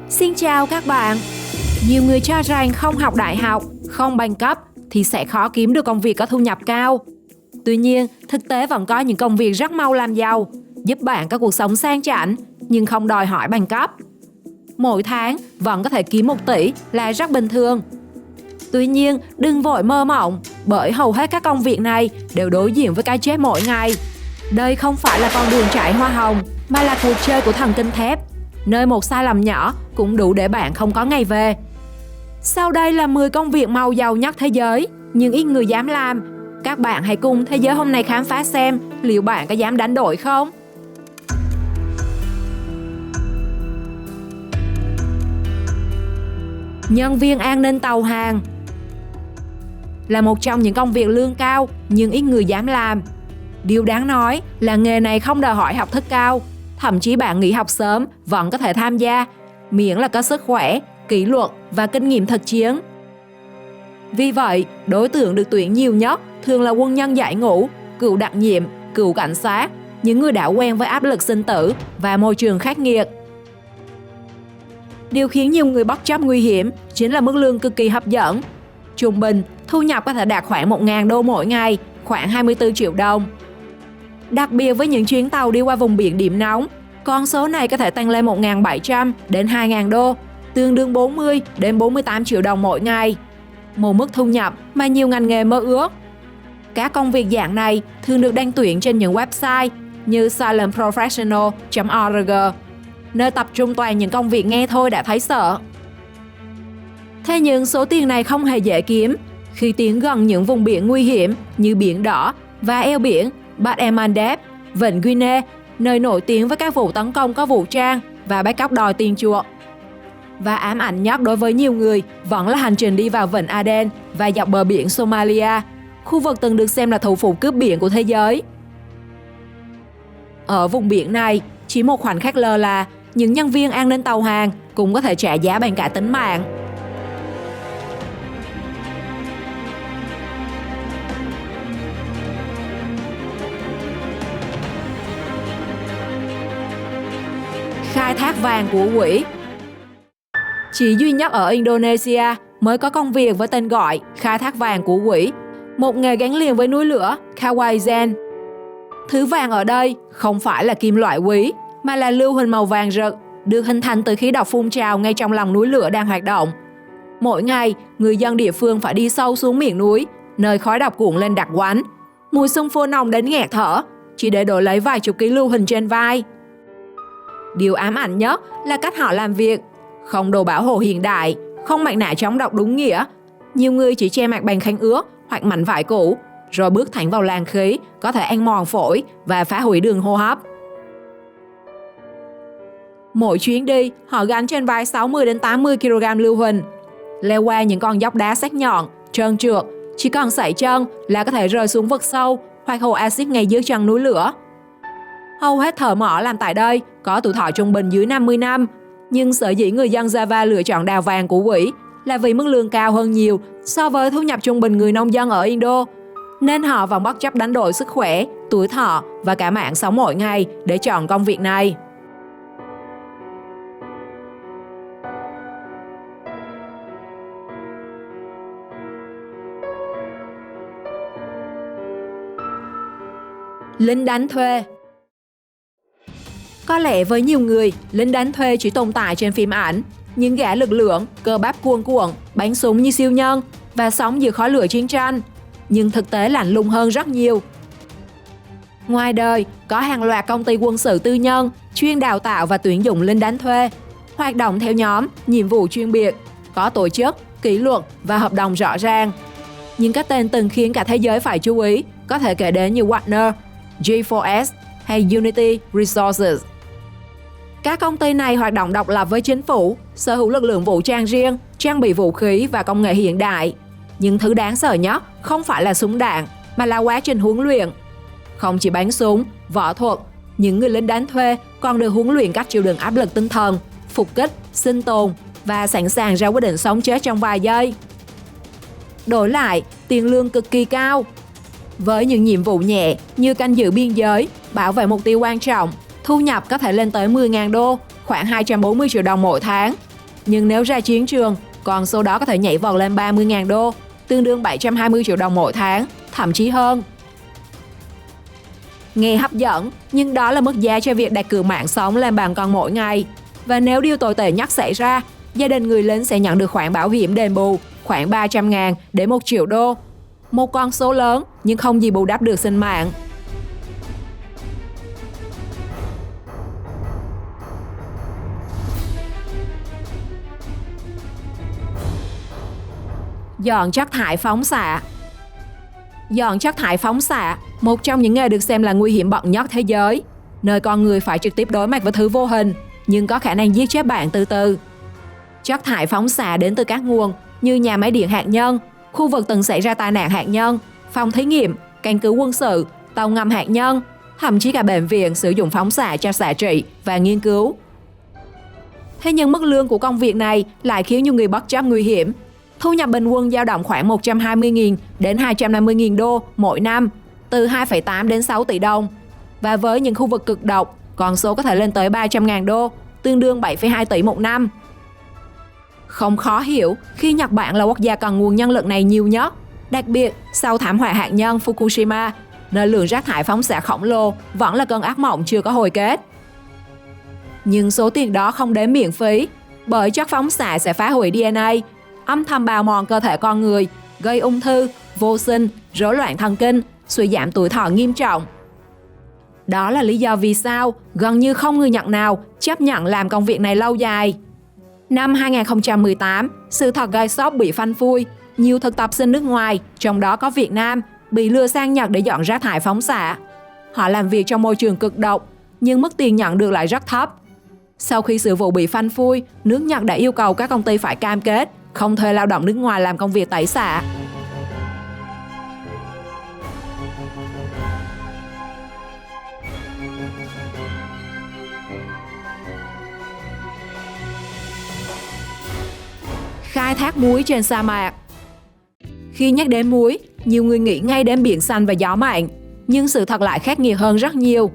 Xin chào các bạn. Nhiều người cho rằng không học đại học, không bằng cấp thì sẽ khó kiếm được công việc có thu nhập cao. Tuy nhiên, thực tế vẫn có những công việc rất mau làm giàu, giúp bạn có cuộc sống sang chảnh nhưng không đòi hỏi bằng cấp. Mỗi tháng vẫn có thể kiếm 1 tỷ là rất bình thường. Tuy nhiên, đừng vội mơ mộng, bởi hầu hết các công việc này đều đối diện với cái chết mỗi ngày. Đây không phải là con đường chạy hoa hồng, mà là cuộc chơi của thần kinh thép, nơi một sai lầm nhỏ cũng đủ để bạn không có ngày về. Sau đây là 10 công việc mau giàu nhất thế giới, nhưng ít người dám làm. Các bạn hãy cùng Thế giới hôm nay khám phá xem liệu bạn có dám đánh đổi không? Nhân viên an ninh tàu hàng là một trong những công việc lương cao nhưng ít người dám làm. Điều đáng nói là nghề này không đòi hỏi học thức cao, thậm chí bạn nghỉ học sớm vẫn có thể tham gia, miễn là có sức khỏe, kỷ luật và kinh nghiệm thực chiến. Vì vậy, đối tượng được tuyển nhiều nhất thường là quân nhân giải ngũ, cựu đặc nhiệm, cựu cảnh sát, những người đã quen với áp lực sinh tử và môi trường khắc nghiệt. Điều khiến nhiều người bất chấp nguy hiểm chính là mức lương cực kỳ hấp dẫn. Trung bình, thu nhập có thể đạt khoảng 1.000 đô mỗi ngày, khoảng 24 triệu đồng. Đặc biệt với những chuyến tàu đi qua vùng biển điểm nóng, con số này có thể tăng lên 1.700 đến 2.000 đô, tương đương 40 đến 48 triệu đồng mỗi ngày. Một mức thu nhập mà nhiều ngành nghề mơ ước. Các công việc dạng này thường được đăng tuyển trên những website như silentprofessional.org, nơi tập trung toàn những công việc nghe thôi đã thấy sợ. Thế nhưng số tiền này không hề dễ kiếm. Khi tiến gần những vùng biển nguy hiểm như Biển Đỏ và eo biển Bab el-Mandeb, Vịnh Guinea, nơi nổi tiếng với các vụ tấn công có vũ trang và bắt cóc đòi tiền chuộc. Và ám ảnh nhất đối với nhiều người vẫn là hành trình đi vào Vịnh Aden và dọc bờ biển Somalia, khu vực từng được xem là thủ phủ cướp biển của thế giới. Ở vùng biển này, chỉ một khoảnh khắc lơ là, những nhân viên an ninh tàu hàng cũng có thể trả giá bằng cả tính mạng. Khai thác vàng của quỷ. Chỉ duy nhất ở Indonesia mới có công việc với tên gọi khai thác vàng của quỷ, một nghề gắn liền với núi lửa Kawaizan. Thứ vàng ở đây không phải là kim loại quý, mà là lưu huỳnh màu vàng rực, được hình thành từ khí độc phun trào ngay trong lòng núi lửa đang hoạt động. Mỗi ngày, người dân địa phương phải đi sâu xuống miệng núi, nơi khói độc cuộn lên đặc quánh. Mùi xung phô nồng đến nghẹt thở, chỉ để đổi lấy vài chục ký lưu huỳnh trên vai. Điều ám ảnh nhất là cách họ làm việc. Không đồ bảo hộ hiện đại, không mặt nạ chống độc đúng nghĩa. Nhiều người chỉ che mặt bằng khăn ướt hoặc mảnh vải cũ, rồi bước thẳng vào làn khí có thể ăn mòn phổi và phá hủy đường hô hấp. Mỗi chuyến đi, họ gánh trên vai 60 đến 80 kg lưu huỳnh. Leo qua những con dốc đá sắc nhọn, trơn trượt, chỉ cần sẩy chân là có thể rơi xuống vực sâu hoặc hồ axit ngay dưới chân núi lửa. Hầu hết thợ mỏ làm tại đây có tuổi thọ trung bình dưới 50 năm, nhưng sở dĩ người dân Java lựa chọn đào vàng của quỷ là vì mức lương cao hơn nhiều so với thu nhập trung bình người nông dân ở Indo, nên họ vẫn bất chấp đánh đổi sức khỏe, tuổi thọ và cả mạng sống mỗi ngày để chọn công việc này. Lính đánh thuê. Có lẽ với nhiều người, lính đánh thuê chỉ tồn tại trên phim ảnh, những gã lực lượng, cơ bắp cuồn cuộn, bắn súng như siêu nhân và sống giữa khói lửa chiến tranh. Nhưng thực tế lạnh lùng hơn rất nhiều. Ngoài đời, có hàng loạt công ty quân sự tư nhân chuyên đào tạo và tuyển dụng lính đánh thuê, hoạt động theo nhóm, nhiệm vụ chuyên biệt, có tổ chức, kỷ luật và hợp đồng rõ ràng. Những cái tên từng khiến cả thế giới phải chú ý có thể kể đến như Wagner, G4S hay Unity Resources. Các công ty này hoạt động độc lập với chính phủ, sở hữu lực lượng vũ trang riêng, trang bị vũ khí và công nghệ hiện đại. Nhưng thứ đáng sợ nhất không phải là súng đạn, mà là quá trình huấn luyện. Không chỉ bắn súng, võ thuật, những người lính đánh thuê còn được huấn luyện cách chịu đựng áp lực tinh thần, phục kích, sinh tồn và sẵn sàng ra quyết định sống chết trong vài giây. Đổi lại, tiền lương cực kỳ cao. Với những nhiệm vụ nhẹ như canh giữ biên giới, bảo vệ mục tiêu quan trọng, thu nhập có thể lên tới 10.000 đô, khoảng 240 triệu đồng mỗi tháng. Nhưng nếu ra chiến trường, con số đó có thể nhảy vọt lên 30.000 đô, tương đương 720 triệu đồng mỗi tháng, thậm chí hơn. Nghe hấp dẫn, nhưng đó là mức giá cho việc đặt cược mạng sống lên bàn cân mỗi ngày. Và nếu điều tồi tệ nhất xảy ra, gia đình người lính sẽ nhận được khoản bảo hiểm đền bù khoảng 300.000 đến 1 triệu đô. Một con số lớn nhưng không gì bù đắp được sinh mạng. Dọn chất thải phóng xạ. Dọn chất thải phóng xạ, một trong những nghề được xem là nguy hiểm bậc nhất thế giới, nơi con người phải trực tiếp đối mặt với thứ vô hình nhưng có khả năng giết chết bạn từ từ. Chất thải phóng xạ đến từ các nguồn như nhà máy điện hạt nhân, khu vực từng xảy ra tai nạn hạt nhân, phòng thí nghiệm, căn cứ quân sự, tàu ngầm hạt nhân, thậm chí cả bệnh viện sử dụng phóng xạ cho xạ trị và nghiên cứu. Thế nhưng mức lương của công việc này lại khiến nhiều người bất chấp nguy hiểm. Thu nhập bình quân dao động khoảng 120.000 đến 250.000 đô mỗi năm, từ 2,8 đến 6 tỷ đồng. Và với những khu vực cực độc, con số có thể lên tới 300.000 đô, tương đương 7,2 tỷ một năm. Không khó hiểu khi Nhật Bản là quốc gia cần nguồn nhân lực này nhiều nhất, đặc biệt sau thảm họa hạt nhân Fukushima, nơi lượng rác thải phóng xạ khổng lồ vẫn là cơn ác mộng chưa có hồi kết. Nhưng số tiền đó không đến miễn phí, bởi chất phóng xạ sẽ phá hủy DNA, âm thầm bào mòn cơ thể con người, gây ung thư, vô sinh, rối loạn thần kinh, suy giảm tuổi thọ nghiêm trọng. Đó là lý do vì sao gần như không người Nhật nào chấp nhận làm công việc này lâu dài. Năm 2018, sự thật gây sốc bị phanh phui. Nhiều thực tập sinh nước ngoài, trong đó có Việt Nam, bị lừa sang Nhật để dọn rác thải phóng xạ. Họ làm việc trong môi trường cực độc, nhưng mức tiền nhận được lại rất thấp. Sau khi sự vụ bị phanh phui, nước Nhật đã yêu cầu các công ty phải cam kết không thuê lao động nước ngoài làm công việc tẩy xạ. Khai thác muối trên sa mạc. Khi nhắc đến muối, nhiều người nghĩ ngay đến biển xanh và gió mạnh, nhưng sự thật lại khắc nghiệt hơn rất nhiều.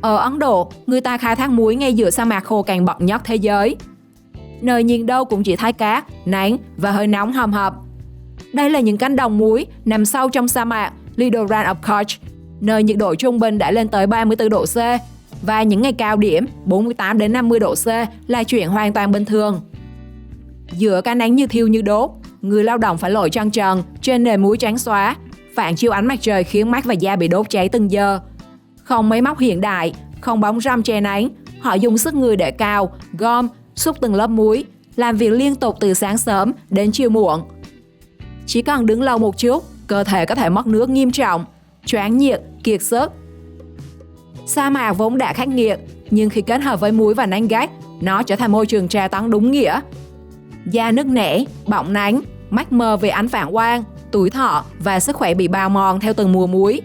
Ở Ấn Độ, người ta khai thác muối ngay giữa sa mạc khô cằn bậc nhất thế giới. Nơi nhìn đâu cũng chỉ thấy cát, nắng và hơi nóng hầm hập. Đây là những cánh đồng muối nằm sâu trong sa mạc Lidoran of Kutch, nơi nhiệt độ trung bình đã lên tới 34 độ C, và những ngày cao điểm 48 đến 50 độ C là chuyện hoàn toàn bình thường. Giữa cái nắng như thiêu như đốt, người lao động phải lội chân trần trên nền muối trắng xóa, phản chiếu ánh mặt trời khiến mắt và da bị đốt cháy từng giờ. Không máy móc hiện đại, không bóng râm che nắng, họ dùng sức người để cào, gom, xúc từng lớp muối, làm việc liên tục từ sáng sớm đến chiều muộn. Chỉ cần đứng lâu một chút, cơ thể có thể mất nước nghiêm trọng, choáng nhiệt, kiệt sức. Sa mạc vốn đã khắc nghiệt, nhưng khi kết hợp với muối và nắng gắt, nó trở thành môi trường tra tấn đúng nghĩa. Da nứt nẻ, bỏng nắng, mắt mờ về ánh phản quang, tuổi thọ và sức khỏe bị bào mòn theo từng mùa muối.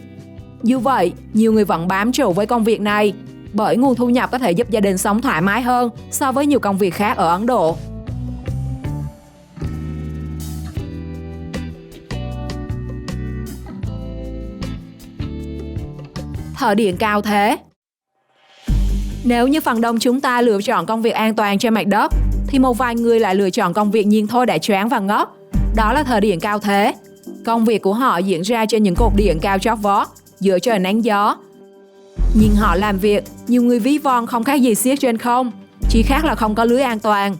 Dù vậy, nhiều người vẫn bám trụ với công việc này, bởi nguồn thu nhập có thể giúp gia đình sống thoải mái hơn so với nhiều công việc khác ở Ấn Độ. Thợ điện cao thế. Nếu như phần đông chúng ta lựa chọn công việc an toàn trên mặt đất, thì một vài người lại lựa chọn công việc nhìn thôi đã choáng và ngốc. Đó là thợ điện cao thế. Công việc của họ diễn ra trên những cột điện cao chót vót, giữa trời nắng gió. Nhìn họ làm việc, nhiều người ví von không khác gì xiếc trên không, chỉ khác là không có lưới an toàn.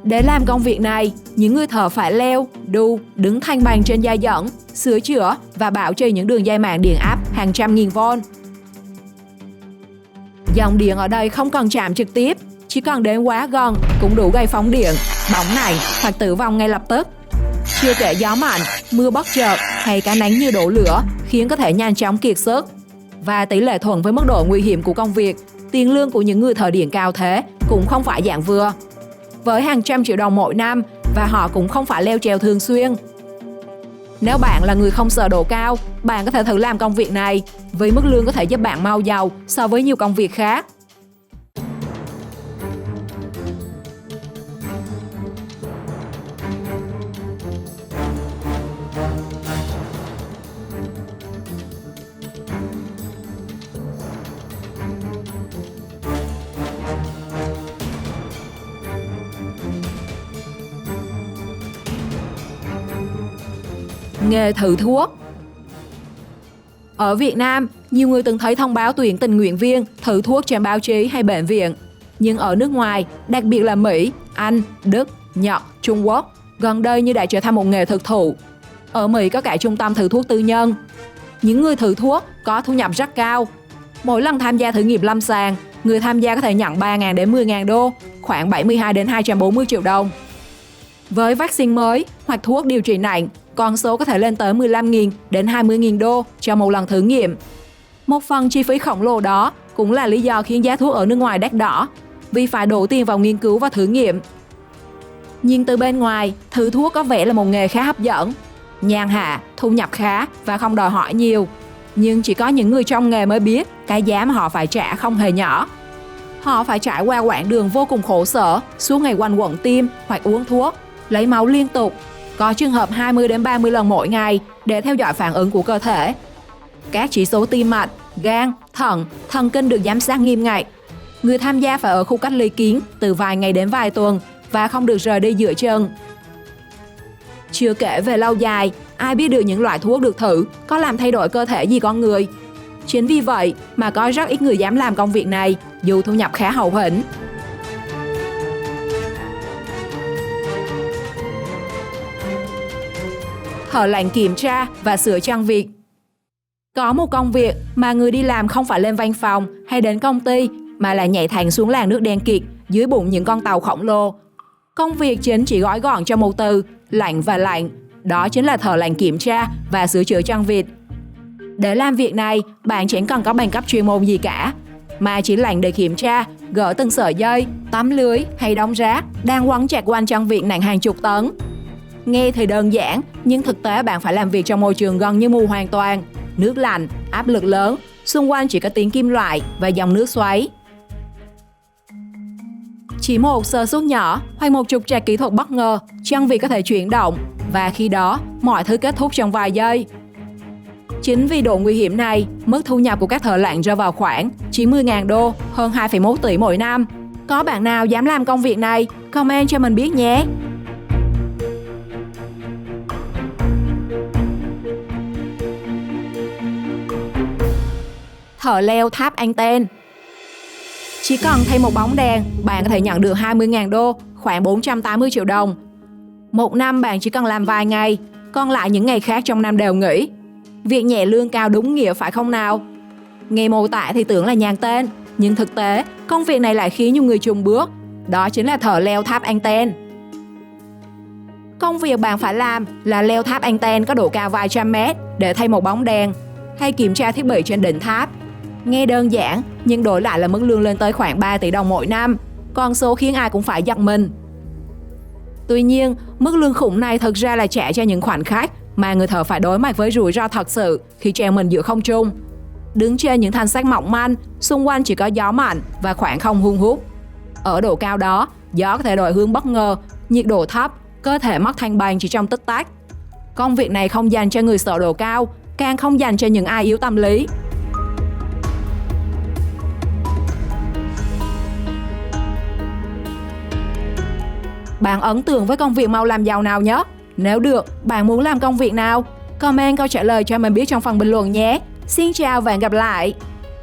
Để làm công việc này, những người thợ phải leo, đu, đứng thăng bằng trên dây dẫn, sửa chữa và bảo trì những đường dây mạng điện áp hàng trăm nghìn volt. Dòng điện ở đây không cần chạm trực tiếp, chỉ cần đến quá gần cũng đủ gây phóng điện, bỏng nặng hoặc tử vong ngay lập tức. Chưa kể gió mạnh, mưa bất chợt hay cái nắng như đổ lửa khiến có thể nhanh chóng kiệt sức. Và tỷ lệ thuận với mức độ nguy hiểm của công việc, tiền lương của những người thợ điện cao thế cũng không phải dạng vừa. Với hàng trăm triệu đồng mỗi năm và họ cũng không phải leo trèo thường xuyên. Nếu bạn là người không sợ độ cao, bạn có thể thử làm công việc này, vì mức lương có thể giúp bạn mau giàu so với nhiều công việc khác. Nghề thử thuốc. Ở Việt Nam, nhiều người từng thấy thông báo tuyển tình nguyện viên thử thuốc trên báo chí hay bệnh viện. Nhưng ở nước ngoài, đặc biệt là Mỹ, Anh, Đức, Nhật, Trung Quốc, gần đây như đã trở thành một nghề thực thụ. Ở Mỹ có cả trung tâm thử thuốc tư nhân. Những người thử thuốc có thu nhập rất cao. Mỗi lần tham gia thử nghiệm lâm sàng, người tham gia có thể nhận 3.000 đến 10.000 đô, khoảng 72 đến 240 triệu đồng. Với vaccine mới hoặc thuốc điều trị nặng, con số có thể lên tới 15.000 đến 20.000 đô cho một lần thử nghiệm. Một phần chi phí khổng lồ đó cũng là lý do khiến giá thuốc ở nước ngoài đắt đỏ, vì phải đổ tiền vào nghiên cứu và thử nghiệm. Nhưng từ bên ngoài, thử thuốc có vẻ là một nghề khá hấp dẫn. Nhàn hạ, thu nhập khá và không đòi hỏi nhiều. Nhưng chỉ có những người trong nghề mới biết cái giá mà họ phải trả không hề nhỏ. Họ phải trải qua quãng đường vô cùng khổ sở, suốt ngày quanh quẩn tiêm hoặc uống thuốc, lấy máu liên tục, có trường hợp 20 đến 30 lần mỗi ngày để theo dõi phản ứng của cơ thể. Các chỉ số tim mạch, gan, thận, thần kinh được giám sát nghiêm ngặt. Người tham gia phải ở khu cách ly kín từ vài ngày đến vài tuần và không được rời đi giữa chừng. Chưa kể về lâu dài, ai biết được những loại thuốc được thử có làm thay đổi cơ thể gì con người. Chính vì vậy mà có rất ít người dám làm công việc này dù thu nhập khá hậu hĩnh. Thợ lạnh kiểm tra và sửa chân vịt. Có một công việc mà người đi làm không phải lên văn phòng hay đến công ty mà là nhảy thẳng xuống làn nước đen kịt dưới bụng những con tàu khổng lồ. Công việc chính chỉ gói gọn trong một từ, lạnh và lạnh. Đó chính là thợ lạnh kiểm tra và sửa chữa chân vịt. Để làm việc này, bạn chẳng cần có bằng cấp chuyên môn gì cả, mà chỉ lạnh để kiểm tra, gỡ từng sợi dây, tấm lưới hay đóng rác đang quấn chặt quanh chân vịt nặng hàng chục tấn. Nghe thì đơn giản, nhưng thực tế bạn phải làm việc trong môi trường gần như mù hoàn toàn. Nước lạnh, áp lực lớn, xung quanh chỉ có tiếng kim loại và dòng nước xoáy. Chỉ một sơ suất nhỏ hoặc một trục trặc kỹ thuật bất ngờ, chân vịt có thể chuyển động và khi đó mọi thứ kết thúc trong vài giây. Chính vì độ nguy hiểm này, mức thu nhập của các thợ lặn rơi vào khoảng 90.000 đô, hơn 2,1 tỷ mỗi năm. Có bạn nào dám làm công việc này? Comment cho mình biết nhé! Thợ leo tháp anten. Chỉ cần thay một bóng đèn, bạn có thể nhận được 20.000 đô, khoảng 480 triệu đồng. Một năm bạn chỉ cần làm vài ngày, còn lại những ngày khác trong năm đều nghỉ. Việc nhẹ lương cao đúng nghĩa phải không nào? Nghe mô tả thì tưởng là nhàn tên, nhưng thực tế, công việc này lại khiến nhiều người chùn bước. Đó chính là thợ leo tháp anten. Công việc bạn phải làm là leo tháp anten có độ cao vài trăm mét để thay một bóng đèn, hay kiểm tra thiết bị trên đỉnh tháp. Nghe đơn giản, nhưng đổi lại là mức lương lên tới khoảng 3 tỷ đồng mỗi năm, con số khiến ai cũng phải giật mình. Tuy nhiên, mức lương khủng này thực ra là trả cho những khoảnh khắc mà người thợ phải đối mặt với rủi ro thật sự khi treo mình giữa không trung. Đứng trên những thanh sắt mỏng manh, xung quanh chỉ có gió mạnh và khoảng không hun hút. Ở độ cao đó, gió có thể đổi hướng bất ngờ, nhiệt độ thấp, cơ thể mất thăng bằng chỉ trong tích tắc. Công việc này không dành cho người sợ độ cao, càng không dành cho những ai yếu tâm lý. Bạn ấn tượng với công việc mau làm giàu nào nhất? Nếu được, bạn muốn làm công việc nào? Comment câu trả lời cho mình biết trong phần bình luận nhé. Xin chào và hẹn gặp lại!